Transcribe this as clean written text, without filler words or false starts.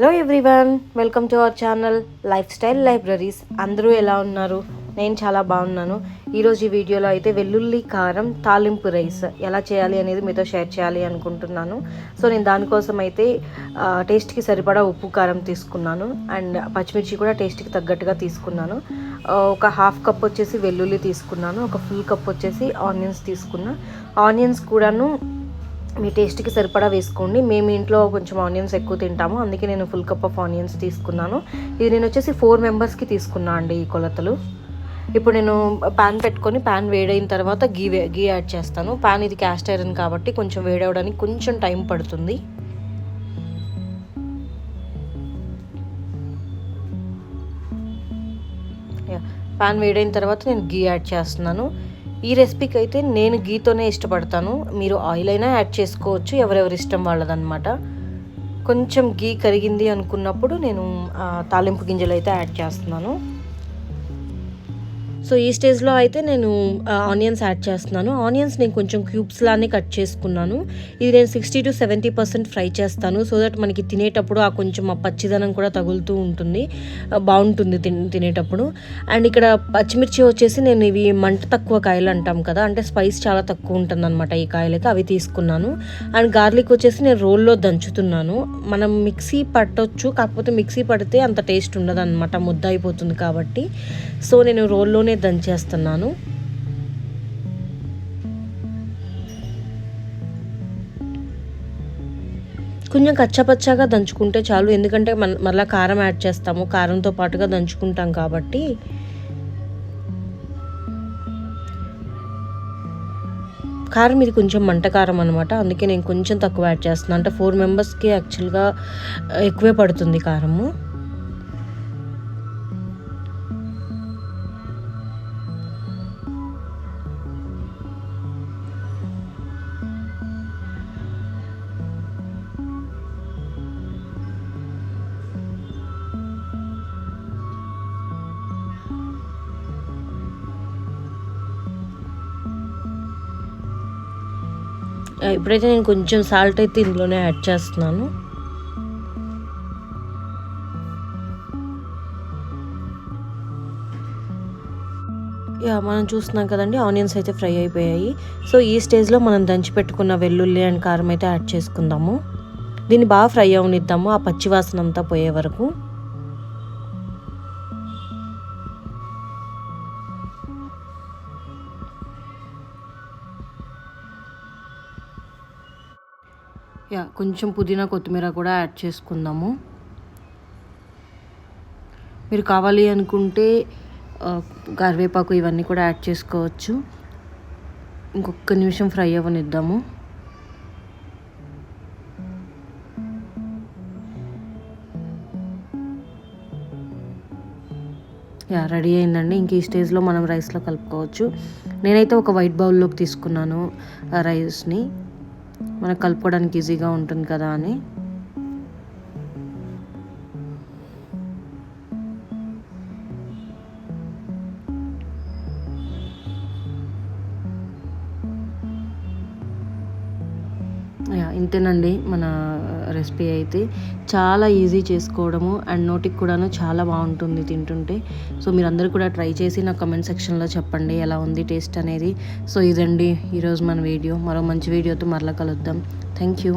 Hello everyone, welcome to our channel life style libraries. అందరూ ఎలా ఉన్నారు? నేను చాలా బాగున్నాను. ఈరోజు ఈ వీడియోలో అయితే వెల్లుల్లి కారం తాలింపు రైస్ ఎలా చేయాలి అనేది మీతో షేర్ చేయాలి అనుకుంటున్నాను. సో నేను దానికోసం అయితే టేస్ట్కి సరిపడా ఉప్పు కారం తీసుకున్నాను అండ్ పచ్చిమిర్చి కూడా టేస్ట్కి తగ్గట్టుగా తీసుకున్నాను. ఒక హాఫ్ కప్ వచ్చేసి వెల్లుల్లి తీసుకున్నాను, ఒక ఫుల్ కప్ వచ్చేసి ఆనియన్స్ తీసుకున్నా. ఆనియన్స్ కూడాను మీ టేస్ట్కి సరిపడా వేసుకోండి. మేము ఇంట్లో కొంచెం ఆనియన్స్ ఎక్కువ తింటాము, అందుకే నేను ఫుల్ కప్ ఆఫ్ ఆనియన్స్ తీసుకున్నాను. ఇది నేను వచ్చేసి 4 మెంబర్స్కి తీసుకున్నా అండి ఈ కొలతలు. ఇప్పుడు నేను ప్యాన్ పెట్టుకొని ప్యాన్ వేడైన తర్వాత గీ యాడ్ చేస్తాను. ప్యాన్ ఇది క్యాస్ట్ ఐరన్ కాబట్టి కొంచెం వేడవడానికి కొంచెం టైం పడుతుంది. ప్యాన్ వేడైన తర్వాత నేను గీ యాడ్ చేస్తున్నాను. ఈ రెసిపీకి అయితే నేను గీతోనే ఇష్టపడతాను, మీరు ఆయిల్ అయినా యాడ్ చేసుకోవచ్చు, ఎవరెవరి ఇష్టం వాళ్ళదన్నమాట. కొంచెం గీ కరిగింది అనుకున్నప్పుడు నేను తాలింపు గింజలు అయితే యాడ్ చేస్తున్నాను. సో ఈ స్టేజ్లో అయితే నేను ఆనియన్స్ యాడ్ చేస్తున్నాను. ఆనియన్స్ నేను కొంచెం క్యూబ్స్ లానే కట్ చేసుకున్నాను. ఇది నేను 60 to 70% ఫ్రై చేస్తాను, సో దట్ మనకి తినేటప్పుడు ఆ కొంచెం ఆ పచ్చిదనం కూడా తగులుతూ ఉంటుంది, బాగుంటుంది తినేటప్పుడు. అండ్ ఇక్కడ పచ్చిమిర్చి వచ్చేసి నేను ఇవి మంట తక్కువ కాయలు అంటాం కదా, అంటే స్పైస్ చాలా తక్కువ ఉంటుంది అనమాట ఈ కాయలకి, అవి తీసుకున్నాను. అండ్ గార్లిక్ వచ్చేసి నేను రోల్లో దంచుతున్నాను. మనం మిక్సీ పట్టొచ్చు, కాకపోతే మిక్సీ పడితే అంత టేస్ట్ ఉండదు అనమాట, ముద్ద అయిపోతుంది కాబట్టి. సో నేను రోల్లోనే దంచేస్తున్నాను. కొంచెం కచ్చాపచ్చాగా దంచుకుంటే చాలు, ఎందుకంటే మళ్ళీ కారం యాడ్ చేస్తాము, కారంతో పాటుగా దంచుకుంటాం కాబట్టి. కారం ఇది కొంచెం మంట కారం అనమాట, అందుకే నేను కొంచెం తక్కువ యాడ్ చేస్తున్నాను. అంటే 4 మెంబర్స్కి యాక్చువల్గా ఎక్కువే పడుతుంది కారము. ఇప్పుడైతే నేను కొంచెం సాల్ట్ అయితే ఇందులోనే యాడ్ చేస్తున్నాను. మనం చూస్తున్నాం కదండి, ఆనియన్స్ అయితే ఫ్రై అయిపోయాయి. సో ఈ స్టేజ్లో మనం దంచి పెట్టుకున్న వెల్లుల్లి అండ్ కారం అయితే యాడ్ చేసుకుందాము. దీన్ని బాగా ఫ్రై అవనిద్దాము, ఆ పచ్చివాసన అంతా పోయే వరకు. కొంచెం పుదీనా కొత్తిమీర కూడా యాడ్ చేసుకుందాము. మీరు కావాలి అనుకుంటే కరివేపాకు ఇవన్నీ కూడా యాడ్ చేసుకోవచ్చు. ఇంకొక నిమిషం ఫ్రై అవ్వనిద్దాము. రెడీ అయిందండి. ఇంక ఈ స్టేజ్లో మనం రైస్లో కలుపుకోవచ్చు. నేనైతే ఒక వైట్ బౌల్లోకి తీసుకున్నాను రైస్ని, మనకు కలుపుకోవడానికి ఈజీగా ఉంటుంది కదా అని. ఇంతేనండి మన రెసిపీ అయితే. చాలా ఈజీ చేసుకోవడము అండ్ నోటికి కూడాను చాలా బాగుంటుంది తింటుంటే. సో మీరందరూ కూడా ట్రై చేసి నా కమెంట్ సెక్షన్లో చెప్పండి ఎలా ఉంది టేస్ట్ అనేది. సో ఇదండి ఈరోజు మన వీడియో. మరో మంచి వీడియోతో మరలా కలుద్దాం. Thank you.